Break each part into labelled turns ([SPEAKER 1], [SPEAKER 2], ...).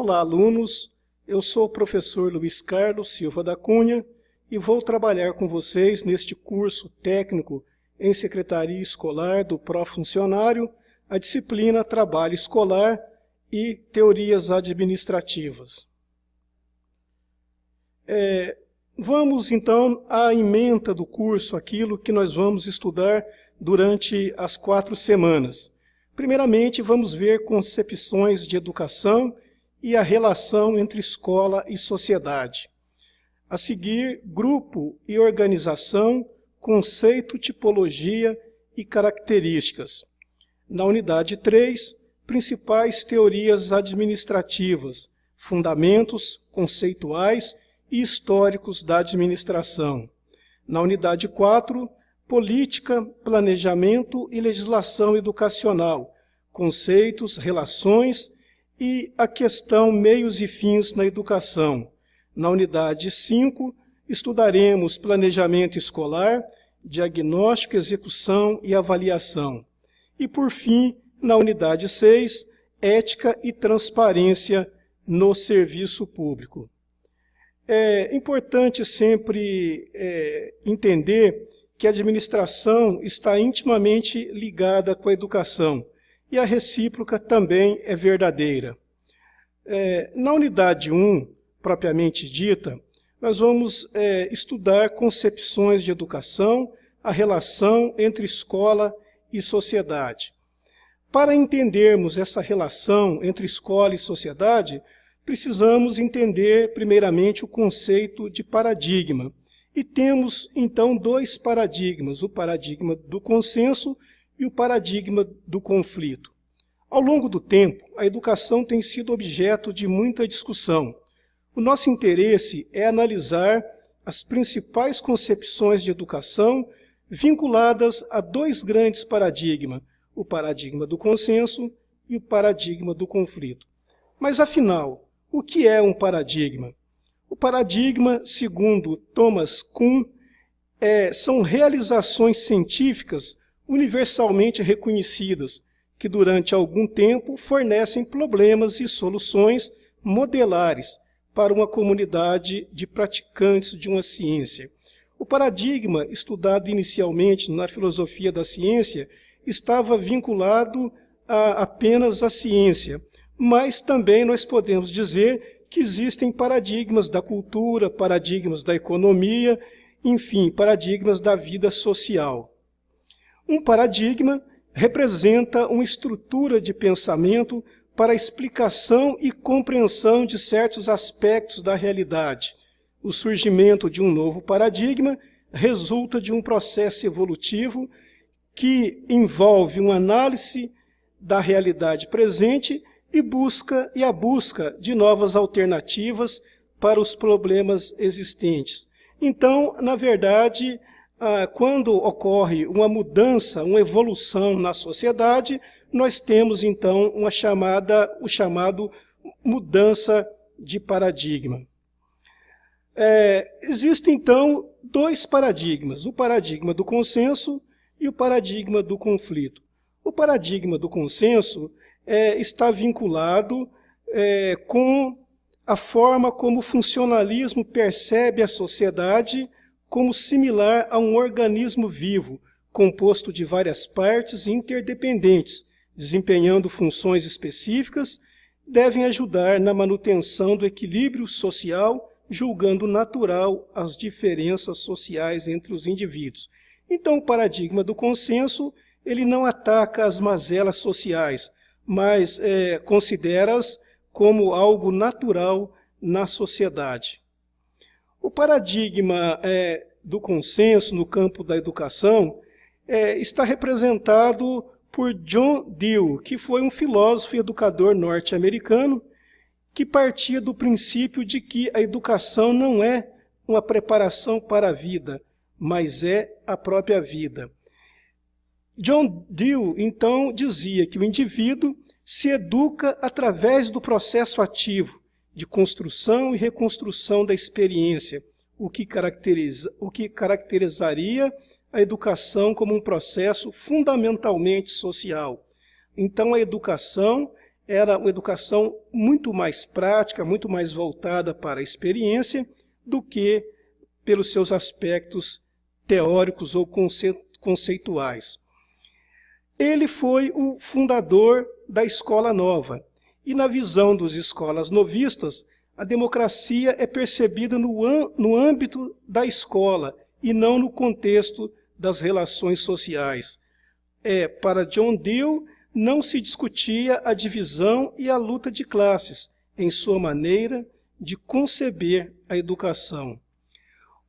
[SPEAKER 1] Olá, alunos. Eu sou o professor Luiz Carlos Silva da Cunha e vou trabalhar com vocês neste curso técnico em Secretaria Escolar do Pró-Funcionário, a disciplina Trabalho Escolar e Teorias Administrativas. Vamos, então, à ementa do curso, aquilo que nós vamos estudar durante as 4 semanas. Primeiramente, vamos ver concepções de educação e a relação entre escola e sociedade. A seguir, grupo e organização, conceito, tipologia e características. Na unidade 3, principais teorias administrativas, fundamentos conceituais e históricos da administração. Na unidade 4, política, planejamento e legislação educacional, conceitos, relações e a questão meios e fins na educação. Na unidade 5, estudaremos planejamento escolar, diagnóstico, execução e avaliação. E, por fim, na unidade 6, ética e transparência no serviço público. É importante sempre entender que a administração está intimamente ligada com a educação, e a recíproca também é verdadeira. Na unidade 1, propriamente dita, nós vamos estudar concepções de educação, a relação entre escola e sociedade. Para entendermos essa relação entre escola e sociedade, precisamos entender, primeiramente, o conceito de paradigma. E temos, então, 2 paradigmas, o paradigma do consenso e o paradigma do conflito. Ao longo do tempo, a educação tem sido objeto de muita discussão. O nosso interesse é analisar as principais concepções de educação vinculadas a 2 grandes paradigmas, o paradigma do consenso e o paradigma do conflito. Mas, afinal, o que é um paradigma? O paradigma, segundo Thomas Kuhn, são realizações científicas universalmente reconhecidas, que durante algum tempo fornecem problemas e soluções modelares para uma comunidade de praticantes de uma ciência. O paradigma, estudado inicialmente na filosofia da ciência, estava vinculado apenas à ciência, mas também nós podemos dizer que existem paradigmas da cultura, paradigmas da economia, enfim, paradigmas da vida social. Um paradigma representa uma estrutura de pensamento para a explicação e compreensão de certos aspectos da realidade. O surgimento de um novo paradigma resulta de um processo evolutivo que envolve uma análise da realidade presente e a busca de novas alternativas para os problemas existentes. Então, na verdade, quando ocorre uma mudança, uma evolução na sociedade, nós temos, então, o chamado mudança de paradigma. Existem, então, 2 paradigmas, o paradigma do consenso e o paradigma do conflito. O paradigma do consenso está vinculado com a forma como o funcionalismo percebe a sociedade como similar a um organismo vivo, composto de várias partes interdependentes, desempenhando funções específicas, devem ajudar na manutenção do equilíbrio social, julgando natural as diferenças sociais entre os indivíduos. Então, o paradigma do consenso, ele não ataca as mazelas sociais, mas considera-as como algo natural na sociedade. O paradigma do consenso no campo da educação está representado por John Dewey, que foi um filósofo e educador norte-americano que partia do princípio de que a educação não é uma preparação para a vida, mas é a própria vida. John Dewey, então, dizia que o indivíduo se educa através do processo ativo de construção e reconstrução da experiência, o que caracterizaria a educação como um processo fundamentalmente social. Então, a educação era uma educação muito mais prática, muito mais voltada para a experiência do que pelos seus aspectos teóricos ou conceituais. Ele foi o fundador da Escola Nova, e na visão dos escolas novistas, a democracia é percebida no âmbito da escola e não no contexto das relações sociais. Para John Dewey, não se discutia a divisão e a luta de classes em sua maneira de conceber a educação.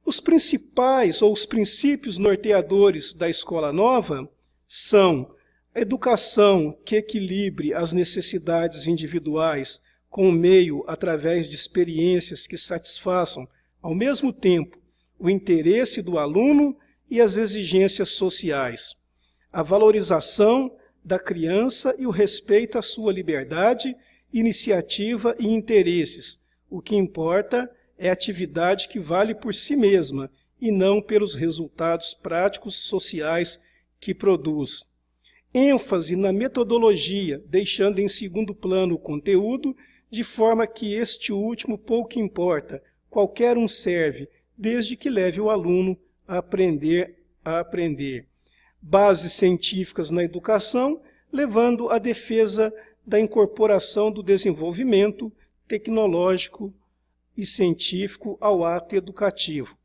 [SPEAKER 1] Os principais ou os princípios norteadores da Escola Nova são a educação que equilibre as necessidades individuais com o meio através de experiências que satisfaçam, ao mesmo tempo, o interesse do aluno e as exigências sociais. A valorização da criança e o respeito à sua liberdade, iniciativa e interesses. O que importa é a atividade que vale por si mesma e não pelos resultados práticos sociais que produz. ênfase na metodologia, deixando em segundo plano o conteúdo, de forma que este último pouco importa, qualquer um serve, desde que leve o aluno a aprender a aprender. Bases científicas na educação, levando à defesa da incorporação do desenvolvimento tecnológico e científico ao ato educativo.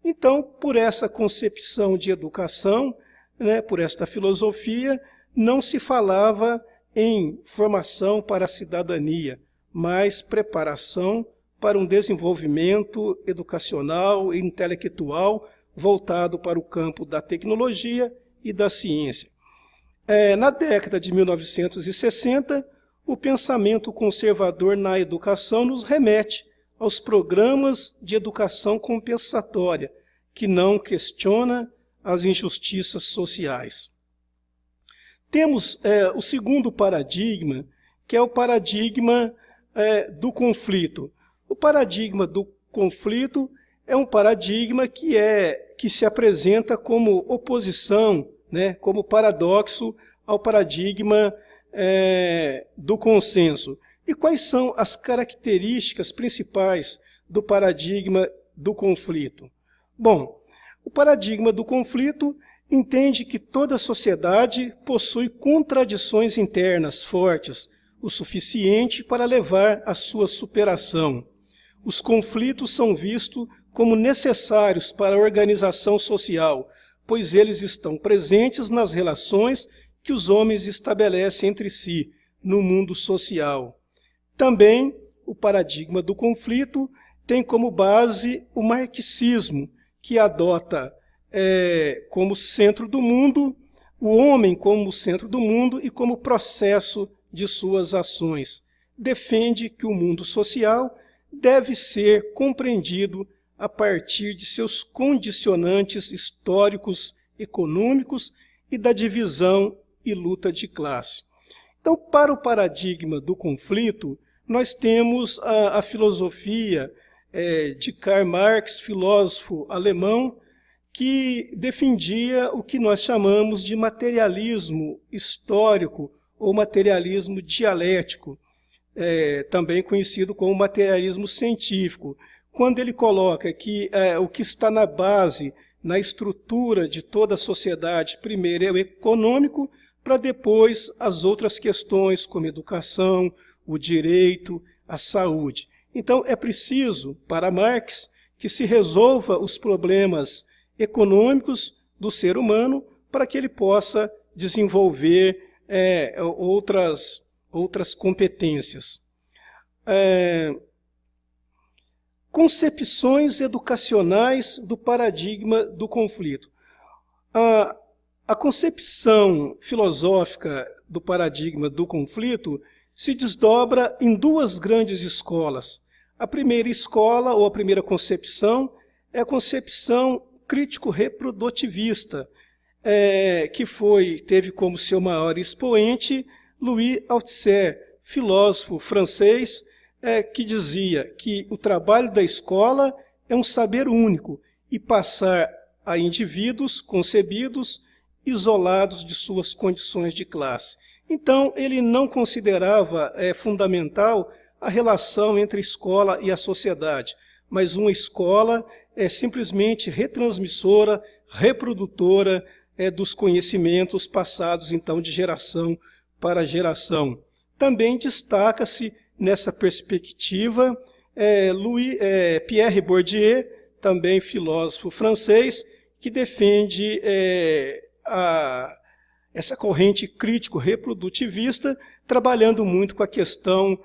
[SPEAKER 1] Então, por essa concepção de educação, por esta filosofia, não se falava em formação para a cidadania, mas preparação para um desenvolvimento educacional e intelectual voltado para o campo da tecnologia e da ciência. Na década de 1960, o pensamento conservador na educação nos remete aos programas de educação compensatória, que não questiona as injustiças sociais. Temos o segundo paradigma, que é o paradigma do conflito. O paradigma do conflito é um paradigma que se apresenta como oposição, como paradoxo ao paradigma do consenso. E quais são as características principais do paradigma do conflito? Bom, o paradigma do conflito entende que toda sociedade possui contradições internas fortes, o suficiente para levar à sua superação. Os conflitos são vistos como necessários para a organização social, pois eles estão presentes nas relações que os homens estabelecem entre si no mundo social. Também, o paradigma do conflito tem como base o marxismo, que adota como centro do mundo, o homem como centro do mundo e como processo de suas ações. Defende que o mundo social deve ser compreendido a partir de seus condicionantes históricos, econômicos e da divisão e luta de classe. Então, para o paradigma do conflito, nós temos a filosofia de Karl Marx, filósofo alemão, que defendia o que nós chamamos de materialismo histórico ou materialismo dialético, também conhecido como materialismo científico, quando ele coloca que o que está na base, na estrutura de toda a sociedade, primeiro é o econômico, para depois as outras questões como educação, o direito, a saúde. Então é preciso, para Marx, que se resolva os problemas econômicos do ser humano para que ele possa desenvolver outras competências. Concepções educacionais do paradigma do conflito. A concepção filosófica do paradigma do conflito se desdobra em duas grandes escolas. A primeira escola, ou a primeira concepção, é a concepção crítico-reprodutivista, que teve como seu maior expoente Louis Althusser, filósofo francês, que dizia que o trabalho da escola é um saber único e passar a indivíduos concebidos isolados de suas condições de classe. Então, ele não considerava fundamental a relação entre a escola e a sociedade, mas uma escola simplesmente retransmissora, reprodutora dos conhecimentos passados, então, de geração para geração. Também destaca-se nessa perspectiva Pierre Bourdieu, também filósofo francês, que defende essa corrente crítico-reprodutivista, trabalhando muito com a questão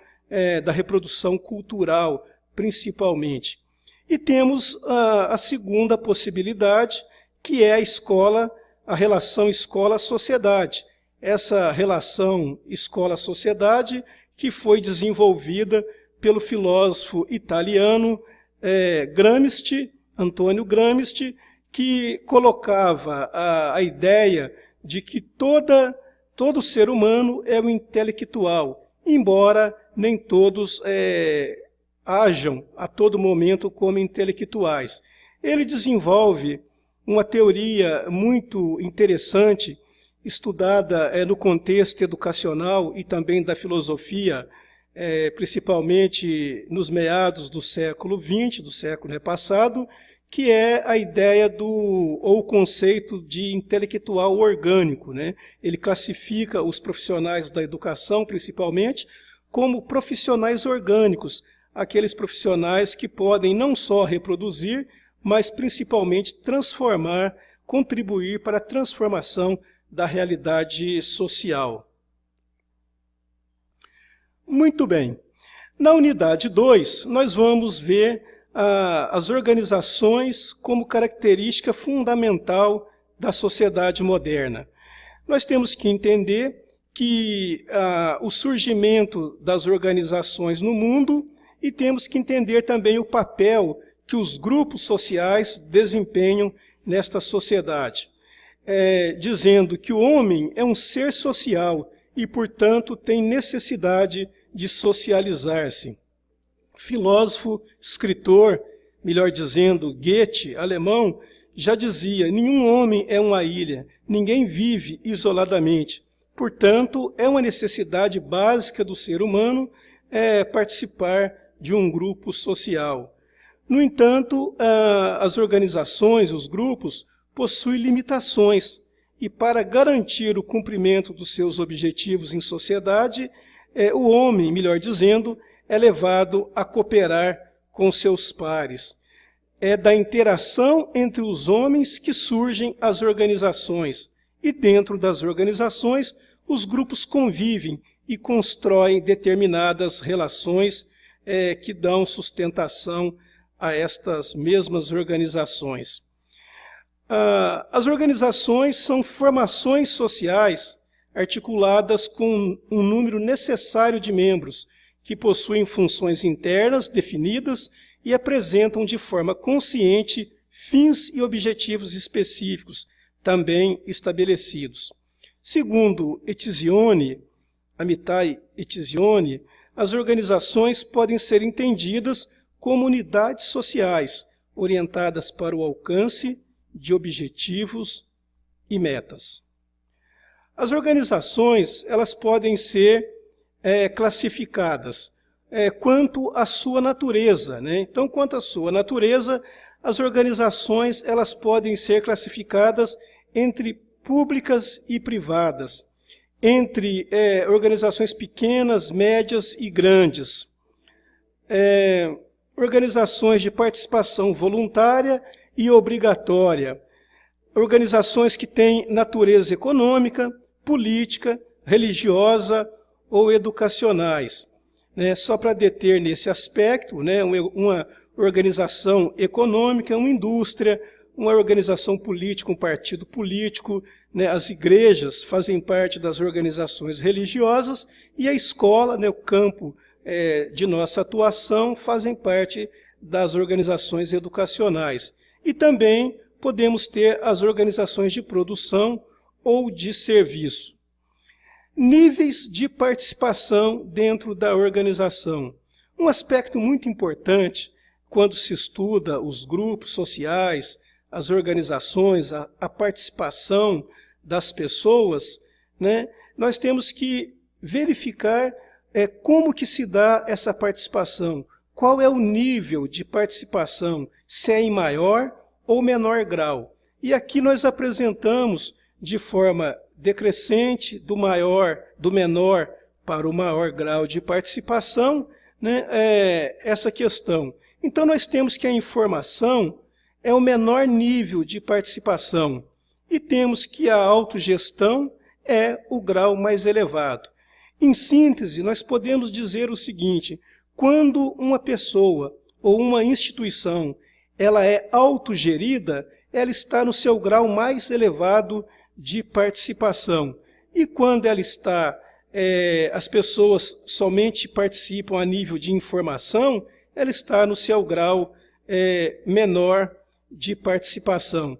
[SPEAKER 1] da reprodução cultural, principalmente. E temos a segunda possibilidade, que é a escola, a relação escola-sociedade. Essa relação escola-sociedade que foi desenvolvida pelo filósofo italiano Gramsci, Antônio Gramsci, que colocava a ideia de que todo ser humano é um intelectual, embora nem todos hajam a todo momento como intelectuais. Ele desenvolve uma teoria muito interessante, estudada no contexto educacional e também da filosofia, principalmente nos meados do século XX, do século passado, que é a ideia ou o conceito de intelectual orgânico, né? Ele classifica os profissionais da educação, principalmente, como profissionais orgânicos, aqueles profissionais que podem não só reproduzir, mas principalmente transformar, contribuir para a transformação da realidade social. Muito bem. Na unidade 2, nós vamos ver as organizações como característica fundamental da sociedade moderna. Nós temos que entender que o surgimento das organizações no mundo e temos que entender também o papel que os grupos sociais desempenham nesta sociedade. Dizendo que o homem é um ser social e, portanto, tem necessidade de socializar-se. Filósofo, escritor, melhor dizendo, Goethe, alemão, já dizia: nenhum homem é uma ilha, ninguém vive isoladamente. Portanto, é uma necessidade básica do ser humano participar de um grupo social. No entanto, as organizações, os grupos, possuem limitações e, para garantir o cumprimento dos seus objetivos em sociedade, o homem, melhor dizendo, é levado a cooperar com seus pares. É da interação entre os homens que surgem as organizações, e dentro das organizações, os grupos convivem e constroem determinadas relações que dão sustentação a estas mesmas organizações. As organizações são formações sociais articuladas com um número necessário de membros, que possuem funções internas definidas e apresentam de forma consciente fins e objetivos específicos, também estabelecidos. Segundo Amitai Etzioni, as organizações podem ser entendidas como unidades sociais, orientadas para o alcance de objetivos e metas. As organizações, elas podem ser classificadas quanto à sua natureza, né? Então, quanto à sua natureza, as organizações elas podem ser classificadas entre públicas e privadas, entre organizações pequenas, médias e grandes, organizações de participação voluntária e obrigatória, organizações que têm natureza econômica, política, religiosa ou educacionais. Só para deter nesse aspecto, uma organização econômica, uma indústria, uma organização política, um partido político, as igrejas fazem parte das organizações religiosas e a escola, o campo de nossa atuação, fazem parte das organizações educacionais. E também podemos ter as organizações de produção ou de serviço. Níveis de participação dentro da organização. Um aspecto muito importante quando se estuda os grupos sociais, as organizações, a participação das pessoas, nós temos que verificar como que se dá essa participação, qual é o nível de participação, se é em maior ou menor grau. E aqui nós apresentamos de forma decrescente, do menor para o maior grau de participação, né, essa questão. Então nós temos que a informação é o menor nível de participação e temos que a autogestão é o grau mais elevado. Em síntese, nós podemos dizer o seguinte: quando uma pessoa ou uma instituição ela é autogerida, ela está no seu grau mais elevado de participação. E quando ela está, as pessoas somente participam a nível de informação, ela está no seu grau menor de participação.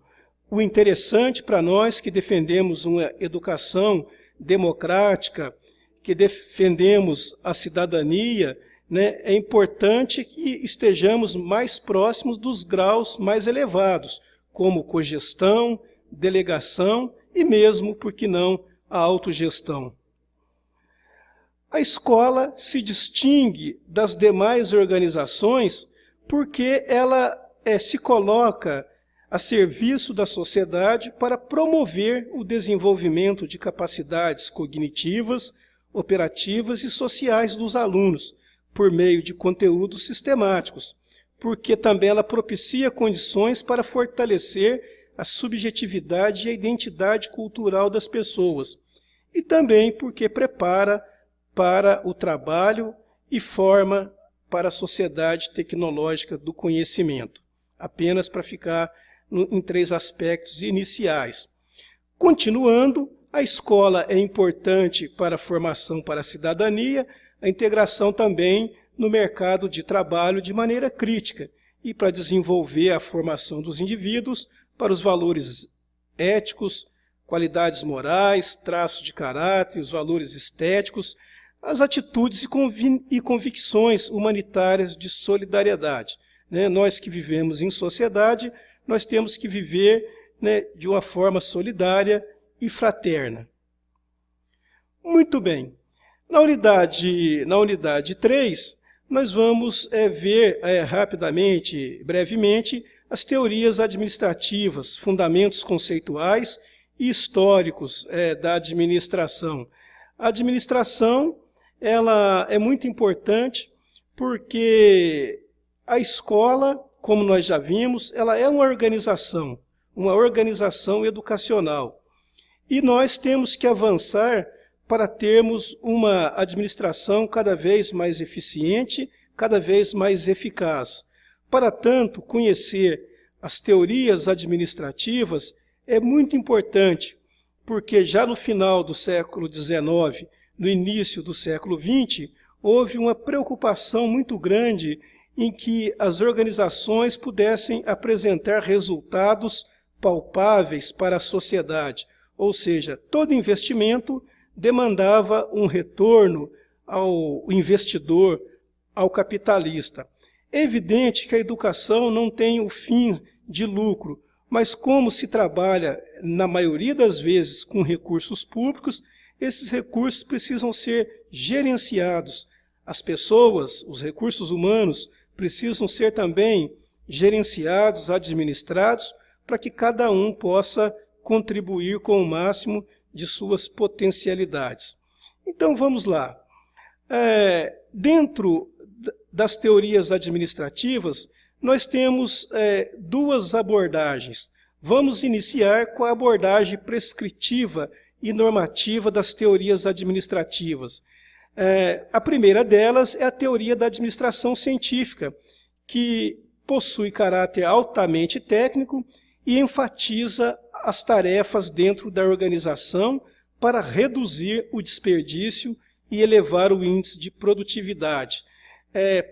[SPEAKER 1] O interessante para nós que defendemos uma educação democrática, que defendemos a cidadania, né, é importante que estejamos mais próximos dos graus mais elevados, como cogestão, delegação e mesmo, por que não, a autogestão. A escola se distingue das demais organizações porque ela se coloca a serviço da sociedade para promover o desenvolvimento de capacidades cognitivas, operativas e sociais dos alunos, por meio de conteúdos sistemáticos, porque também ela propicia condições para fortalecer a subjetividade e a identidade cultural das pessoas, e também porque prepara para o trabalho e forma para a sociedade tecnológica do conhecimento, apenas para ficar em 3 aspectos iniciais. Continuando, a escola é importante para a formação para a cidadania, a integração também no mercado de trabalho de maneira crítica e para desenvolver a formação dos indivíduos para os valores éticos, qualidades morais, traços de caráter, os valores estéticos, as atitudes e convicções humanitárias de solidariedade. Nós que vivemos em sociedade, nós temos que viver de uma forma solidária e fraterna. Muito bem. Na unidade 3, nós vamos ver rapidamente, brevemente, as teorias administrativas, fundamentos conceituais e históricos da administração. A administração ela é muito importante porque a escola, como nós já vimos, ela é uma organização educacional. E nós temos que avançar para termos uma administração cada vez mais eficiente, cada vez mais eficaz. Para tanto, conhecer as teorias administrativas é muito importante, porque já no final do século XIX, no início do século XX, houve uma preocupação muito grande em que as organizações pudessem apresentar resultados palpáveis para a sociedade, ou seja, todo investimento demandava um retorno ao investidor, ao capitalista. É evidente que a educação não tem o fim de lucro, mas como se trabalha, na maioria das vezes, com recursos públicos, esses recursos precisam ser gerenciados. As pessoas, os recursos humanos, precisam ser também gerenciados, administrados, para que cada um possa contribuir com o máximo de suas potencialidades. Então vamos lá. Dentro das teorias administrativas, nós temos 2 abordagens. Vamos iniciar com a abordagem prescritiva e normativa das teorias administrativas. A primeira delas é a teoria da administração científica, que possui caráter altamente técnico e enfatiza as tarefas dentro da organização para reduzir o desperdício e elevar o índice de produtividade.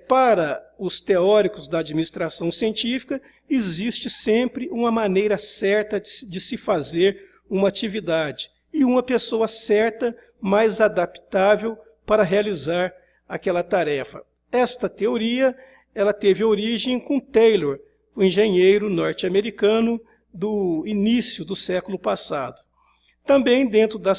[SPEAKER 1] Para os teóricos da administração científica, existe sempre uma maneira certa de se fazer uma atividade e uma pessoa certa, mais adaptável para realizar aquela tarefa. Esta teoria ela teve origem com Taylor, o engenheiro norte-americano do início do século passado. Também dentro da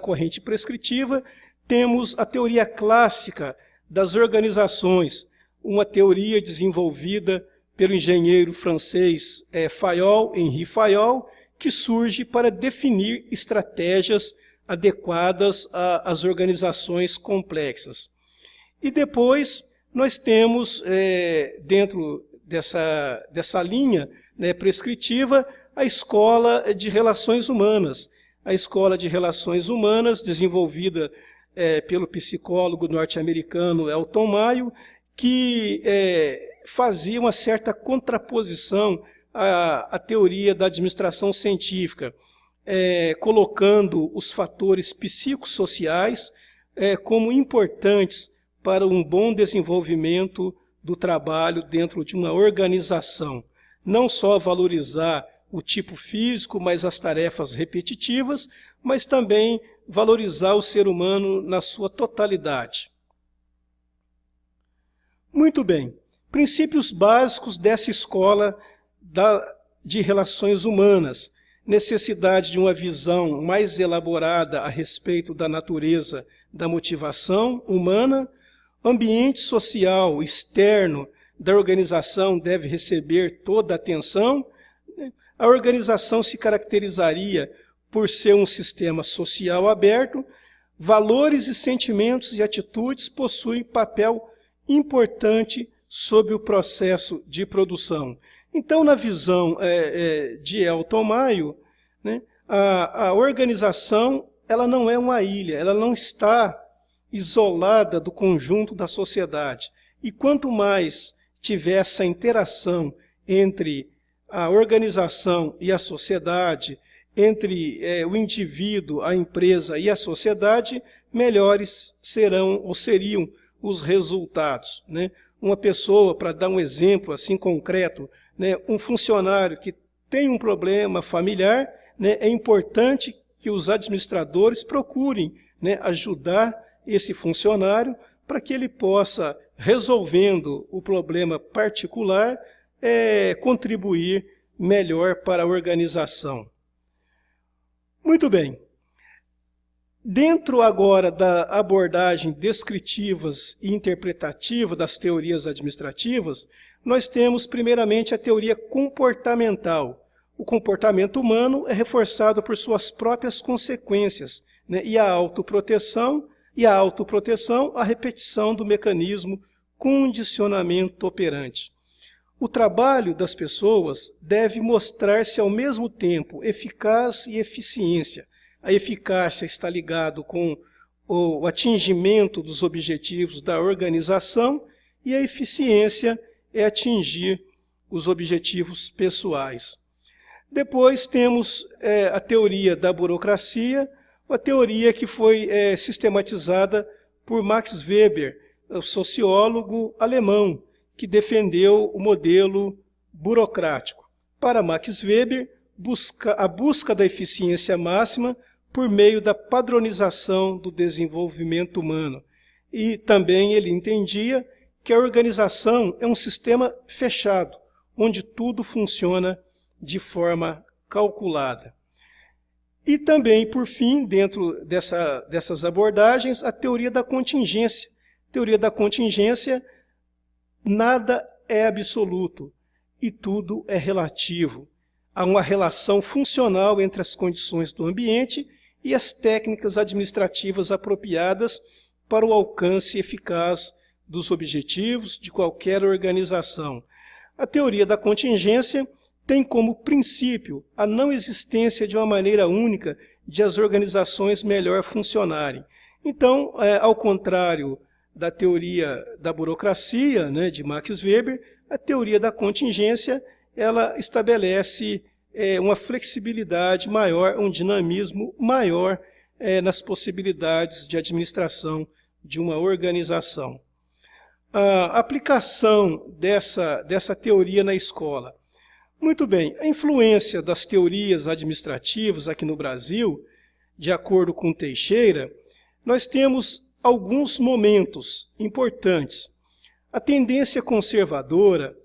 [SPEAKER 1] corrente prescritiva, temos a teoria clássica das organizações, uma teoria desenvolvida pelo engenheiro francês Henri Fayol, que surge para definir estratégias adequadas às organizações complexas. E depois nós temos, dentro dessa linha prescritiva, a Escola de Relações Humanas. A Escola de Relações Humanas, desenvolvida pelo psicólogo norte-americano Elton Mayo, que fazia uma certa contraposição à teoria da administração científica, colocando os fatores psicossociais como importantes para um bom desenvolvimento do trabalho dentro de uma organização. Não só valorizar o tipo físico, mas as tarefas repetitivas, mas também valorizar o ser humano na sua totalidade. Muito bem. Princípios básicos dessa escola de relações humanas. Necessidade de uma visão mais elaborada a respeito da natureza da motivação humana. Ambiente social externo da organização deve receber toda a atenção. A organização se caracterizaria por ser um sistema social aberto. Valores e sentimentos e atitudes possuem papel importante sobre o processo de produção. Então, na visão de Elton Mayo, a organização ela não é uma ilha, ela não está isolada do conjunto da sociedade. E quanto mais tiver essa interação entre a organização e a sociedade, entre o indivíduo, a empresa e a sociedade, melhores serão ou seriam os resultados. Uma pessoa, para dar um exemplo assim concreto, um funcionário que tem um problema familiar, é importante que os administradores procurem ajudar esse funcionário para que ele possa, resolvendo o problema particular, contribuir melhor para a organização. Muito bem. Dentro agora da abordagem descritivas e interpretativa das teorias administrativas, nós temos primeiramente a teoria comportamental. O comportamento humano é reforçado por suas próprias consequências, e a autoproteção, a repetição do mecanismo condicionamento operante. O trabalho das pessoas deve mostrar-se ao mesmo tempo eficaz e eficiência. A eficácia está ligada com o atingimento dos objetivos da organização e a eficiência é atingir os objetivos pessoais. Depois temos a teoria da burocracia, a teoria que foi sistematizada por Max Weber, o sociólogo alemão, que defendeu o modelo burocrático. Para Max Weber, a busca da eficiência máxima por meio da padronização do desenvolvimento humano. E também ele entendia que a organização é um sistema fechado, onde tudo funciona de forma calculada. E também, por fim, dentro dessas abordagens, a teoria da contingência. A teoria da contingência, nada é absoluto e tudo é relativo. Há uma relação funcional entre as condições do ambiente e as técnicas administrativas apropriadas para o alcance eficaz dos objetivos de qualquer organização. A teoria da contingência tem como princípio a não existência de uma maneira única de as organizações melhor funcionarem. Então, ao contrário da teoria da burocracia, de Max Weber, a teoria da contingência ela estabelece uma flexibilidade maior, um dinamismo maior nas possibilidades de administração de uma organização. A aplicação dessa teoria na escola. Muito bem, a influência das teorias administrativas aqui no Brasil, de acordo com Teixeira, nós temos alguns momentos importantes. A tendência conservadora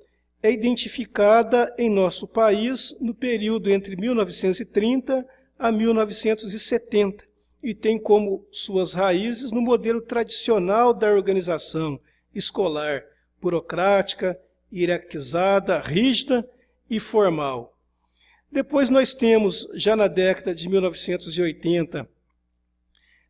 [SPEAKER 1] é identificada em nosso país no período entre 1930 a 1970 e tem como suas raízes no modelo tradicional da organização escolar, burocrática, hierarquizada, rígida e formal. Depois nós temos, já na década de 1980,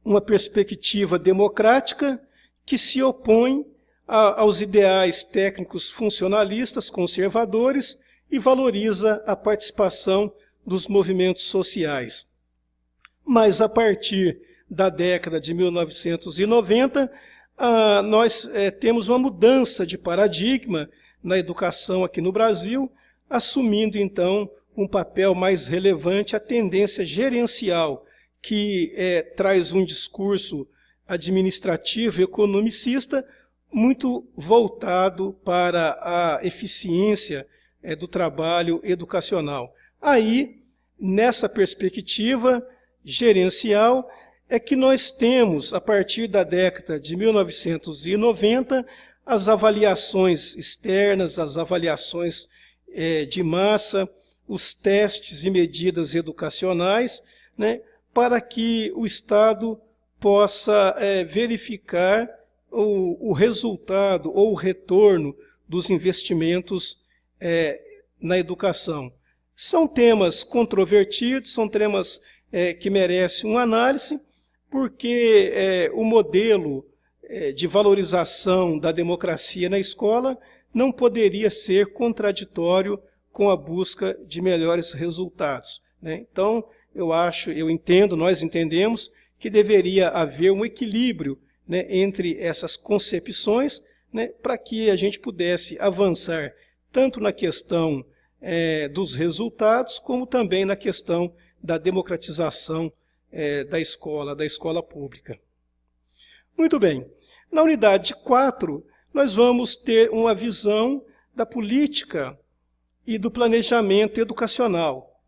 [SPEAKER 1] uma perspectiva democrática que se opõe aos ideais técnicos funcionalistas conservadores e valoriza a participação dos movimentos sociais. Mas a partir da década de 1990, nós temos uma mudança de paradigma na educação aqui no Brasil, assumindo então um papel mais relevante a tendência gerencial, que traz um discurso administrativo e economicista muito voltado para a eficiência do trabalho educacional. Aí, nessa perspectiva gerencial, é que nós temos, a partir da década de 1990, as avaliações externas, as avaliações de massa, os testes e medidas educacionais, né, para que o Estado possa verificar o resultado ou o retorno dos investimentos na educação. São temas controvertidos, são temas que merecem uma análise, porque o modelo de valorização da democracia na escola não poderia ser contraditório com a busca de melhores resultados, né? Então, nós entendemos que deveria haver um equilíbrio, né, entre essas concepções, né, para que a gente pudesse avançar tanto na questão dos resultados, como também na questão da democratização da escola pública. Muito bem. Na unidade 4, nós vamos ter uma visão da política e do planejamento educacional.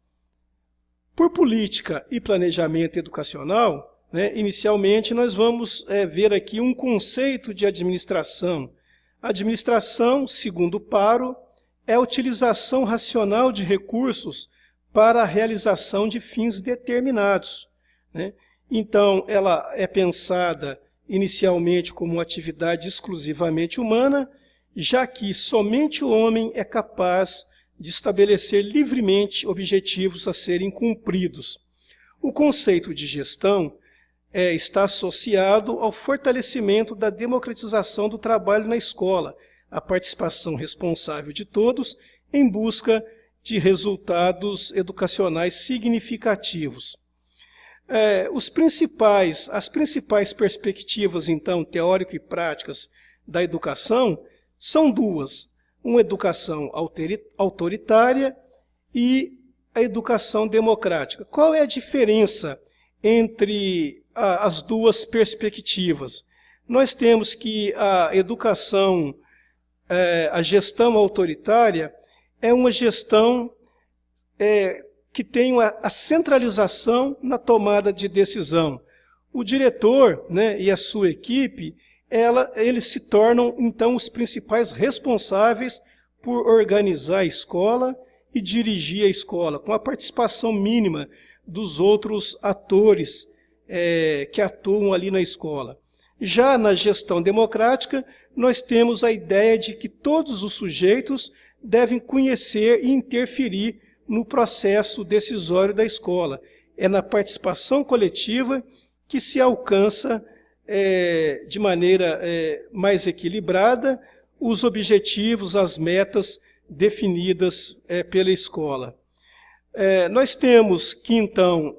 [SPEAKER 1] Por política e planejamento educacional, né, inicialmente nós vamos ver aqui um conceito de administração. Administração, segundo Paro, é a utilização racional de recursos para a realização de fins determinados, né? Então, ela é pensada inicialmente como uma atividade exclusivamente humana, já que somente o homem é capaz de estabelecer livremente objetivos a serem cumpridos. O conceito de gestão está associado ao fortalecimento da democratização do trabalho na escola, a participação responsável de todos em busca de resultados educacionais significativos. As principais perspectivas, então, teórico e práticas da educação são duas: uma educação autoritária e a educação democrática. Qual é a diferença entre as duas perspectivas? Nós temos que a gestão autoritária é uma gestão que tem a centralização na tomada de decisão. O diretor, né, e a sua equipe, eles se tornam, então, os principais responsáveis por organizar a escola e dirigir a escola, com a participação mínima dos outros atores que atuam ali na escola. Já na gestão democrática, nós temos a ideia de que todos os sujeitos devem conhecer e interferir no processo decisório da escola. É na participação coletiva que se alcança de maneira mais equilibrada os objetivos, as metas definidas pela escola. Nós temos que, então,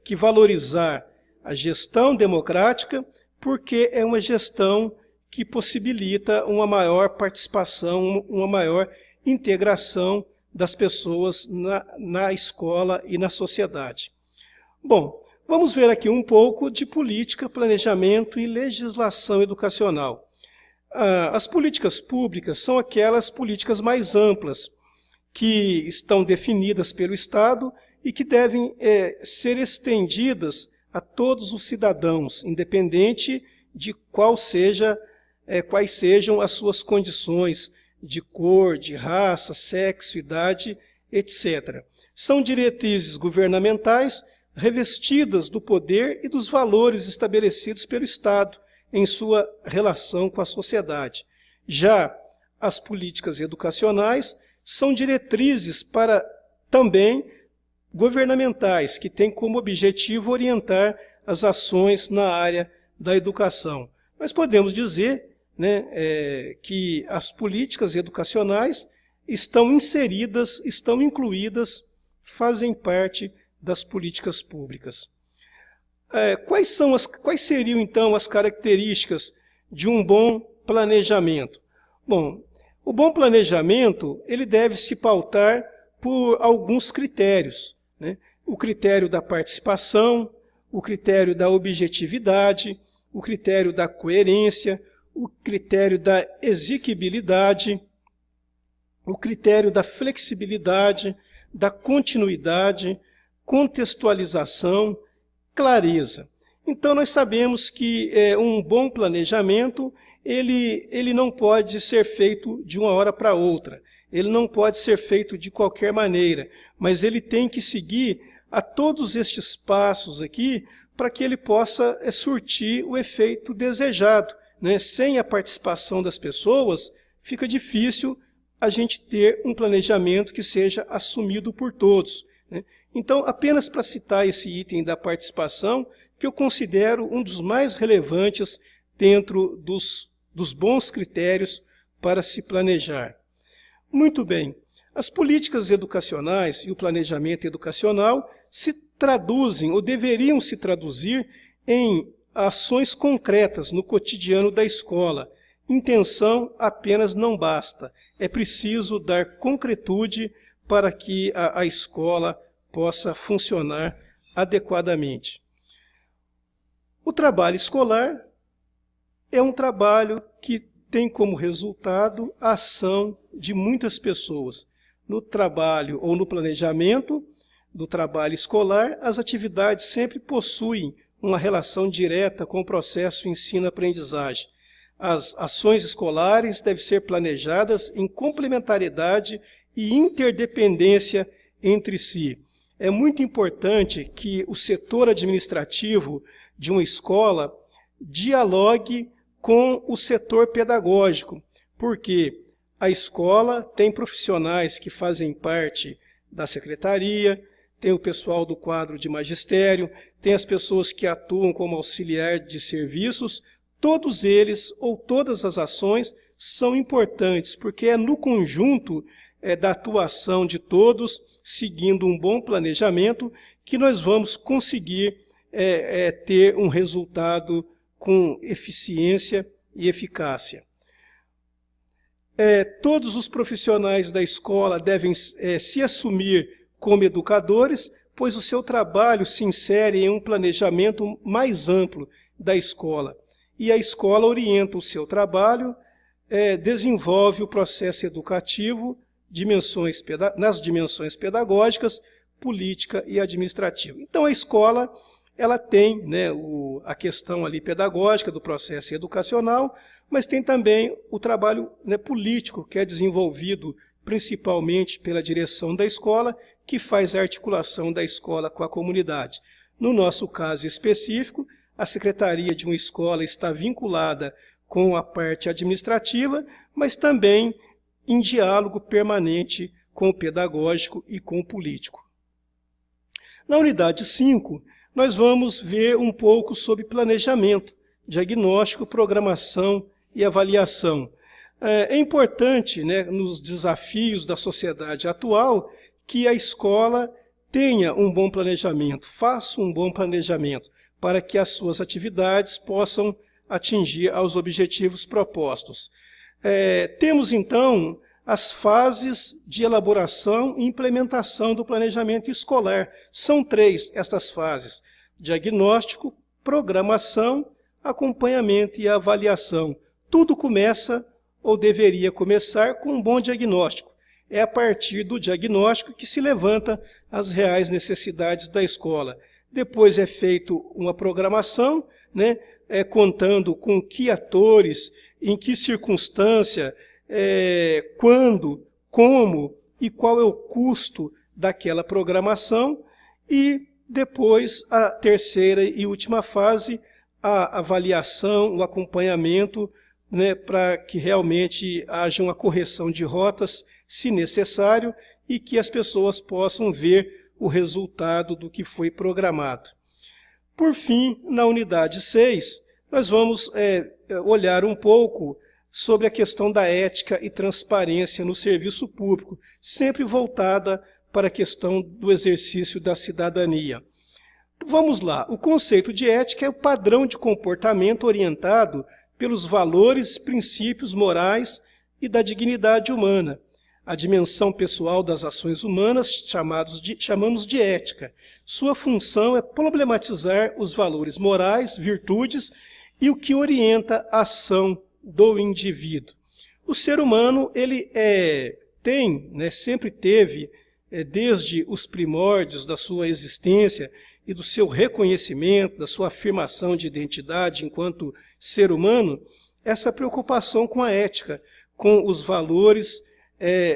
[SPEAKER 1] que valorizar a gestão democrática, porque é uma gestão que possibilita uma maior participação, uma maior integração das pessoas na escola e na sociedade. Bom, vamos ver aqui um pouco de política, planejamento e legislação educacional. As políticas públicas são aquelas políticas mais amplas, que estão definidas pelo Estado e que devem ser estendidas a todos os cidadãos, independente de quais sejam as suas condições de cor, de raça, sexo, idade, etc. São diretrizes governamentais revestidas do poder e dos valores estabelecidos pelo Estado em sua relação com a sociedade. Já as políticas educacionais são diretrizes para também governamentais, que têm como objetivo orientar as ações na área da educação. Mas podemos dizer, né, que as políticas educacionais estão inseridas, estão incluídas, fazem parte das políticas públicas. Quais seriam, então, as características de um bom planejamento? Bom, o bom planejamento ele deve se pautar por alguns critérios, né? O critério da participação, o critério da objetividade, o critério da coerência, o critério da exequibilidade, o critério da flexibilidade, da continuidade, contextualização, clareza. Então nós sabemos que um bom planejamento ele não pode ser feito de uma hora para outra. Ele não pode ser feito de qualquer maneira, mas ele tem que seguir a todos estes passos aqui para que ele possa surtir o efeito desejado, né? Sem a participação das pessoas, fica difícil a gente ter um planejamento que seja assumido por todos, né? Então, apenas para citar esse item da participação, que eu considero um dos mais relevantes dentro dos bons critérios para se planejar. Muito bem, as políticas educacionais e o planejamento educacional se traduzem ou deveriam se traduzir em ações concretas no cotidiano da escola. Intenção apenas não basta, é preciso dar concretude para que a escola possa funcionar adequadamente. O trabalho escolar é um trabalho que tem como resultado a ação de muitas pessoas. No trabalho ou no planejamento do trabalho escolar, as atividades sempre possuem uma relação direta com o processo ensino-aprendizagem. As ações escolares devem ser planejadas em complementariedade e interdependência entre si. É muito importante que o setor administrativo de uma escola dialogue com o setor pedagógico, porque a escola tem profissionais que fazem parte da secretaria, tem o pessoal do quadro de magistério, tem as pessoas que atuam como auxiliar de serviços. Todos eles ou todas as ações são importantes, porque é no conjunto da atuação de todos, seguindo um bom planejamento, que nós vamos conseguir ter um resultado com eficiência e eficácia. Todos os profissionais da escola devem se assumir como educadores, pois o seu trabalho se insere em um planejamento mais amplo da escola. E a escola orienta o seu trabalho, desenvolve o processo educativo nas dimensões pedagógicas, política e administrativa. Então a escola ela tem, né, a questão ali pedagógica do processo educacional, mas tem também o trabalho, né, político, que é desenvolvido principalmente pela direção da escola, que faz a articulação da escola com a comunidade. No nosso caso específico, a secretaria de uma escola está vinculada com a parte administrativa, mas também em diálogo permanente com o pedagógico e com o político. Na unidade 5, nós vamos ver um pouco sobre planejamento, diagnóstico, programação e avaliação. É importante, né, nos desafios da sociedade atual, que a escola tenha um bom planejamento, faça um bom planejamento, para que as suas atividades possam atingir aos objetivos propostos. Temos, então, as fases de elaboração e implementação do planejamento escolar. São 3 estas fases: diagnóstico, programação, acompanhamento e avaliação. Tudo começa, ou deveria começar, com um bom diagnóstico. É a partir do diagnóstico que se levanta as reais necessidades da escola. Depois é feita uma programação, né, contando com que atores, em que circunstância, quando, como e qual é o custo daquela programação. E Depois, a terceira e última fase, a avaliação, o acompanhamento, né, para que realmente haja uma correção de rotas, se necessário, e que as pessoas possam ver o resultado do que foi programado. Por fim, na unidade 6, nós vamos olhar um pouco sobre a questão da ética e transparência no serviço público, sempre voltada para a questão do exercício da cidadania. Vamos lá, o conceito de ética é o padrão de comportamento orientado pelos valores, princípios morais e da dignidade humana. A dimensão pessoal das ações humanas chamamos de ética. Sua função é problematizar os valores morais, virtudes e o que orienta a ação do indivíduo. O ser humano ele sempre teve, desde os primórdios da sua existência e do seu reconhecimento, da sua afirmação de identidade enquanto ser humano, essa preocupação com a ética, com os valores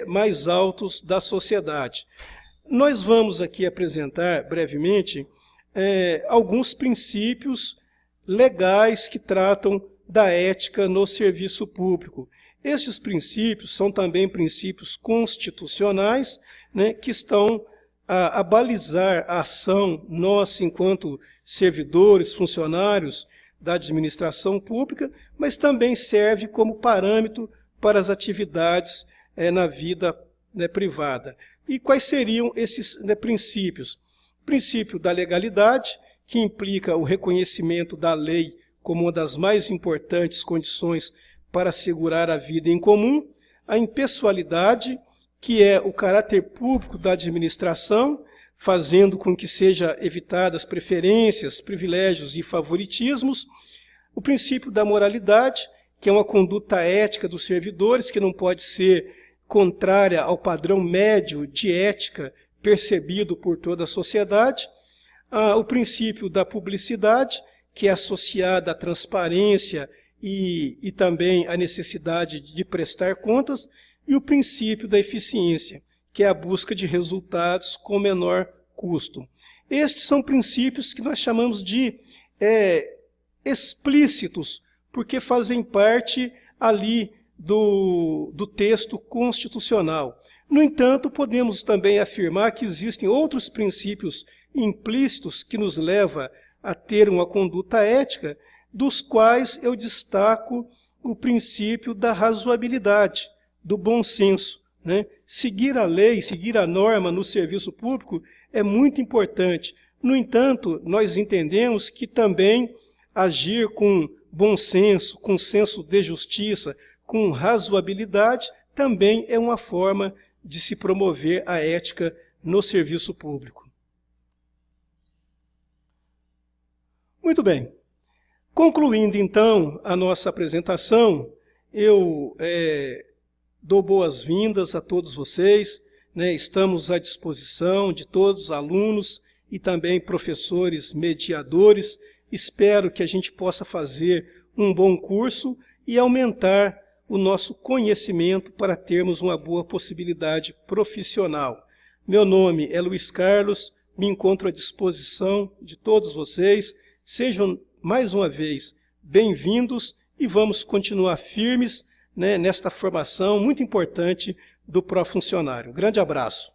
[SPEAKER 1] mais altos da sociedade. Nós vamos aqui apresentar brevemente alguns princípios legais que tratam da ética no serviço público. Esses princípios são também princípios constitucionais, né, que estão a balizar a ação nossa enquanto servidores, funcionários da administração pública, mas também serve como parâmetro para as atividades na vida privada. E quais seriam esses princípios? O princípio da legalidade, que implica o reconhecimento da lei como uma das mais importantes condições para assegurar a vida em comum. A impessoalidade, que é o caráter público da administração, fazendo com que sejam evitadas preferências, privilégios e favoritismos. O princípio da moralidade, que é uma conduta ética dos servidores, que não pode ser contrária ao padrão médio de ética percebido por toda a sociedade. O princípio da publicidade, que é associada à transparência e também à necessidade de prestar contas, e o princípio da eficiência, que é a busca de resultados com menor custo. Estes são princípios que nós chamamos de explícitos, porque fazem parte ali do texto constitucional. No entanto, podemos também afirmar que existem outros princípios implícitos que nos levam a ter uma conduta ética, dos quais eu destaco o princípio da razoabilidade, do bom senso, né? Seguir a lei, seguir a norma no serviço público é muito importante. No entanto, nós entendemos que também agir com bom senso, com senso de justiça, com razoabilidade, também é uma forma de se promover a ética no serviço público. Muito bem. Concluindo, então, a nossa apresentação, eu dou boas-vindas a todos vocês, né? Estamos à disposição de todos os alunos e também professores mediadores. Espero que a gente possa fazer um bom curso e aumentar o nosso conhecimento para termos uma boa possibilidade profissional. Meu nome é Luiz Carlos, me encontro à disposição de todos vocês. Sejam, mais uma vez, bem-vindos e vamos continuar firmes, né, nesta formação muito importante do pró-funcionário. Grande abraço.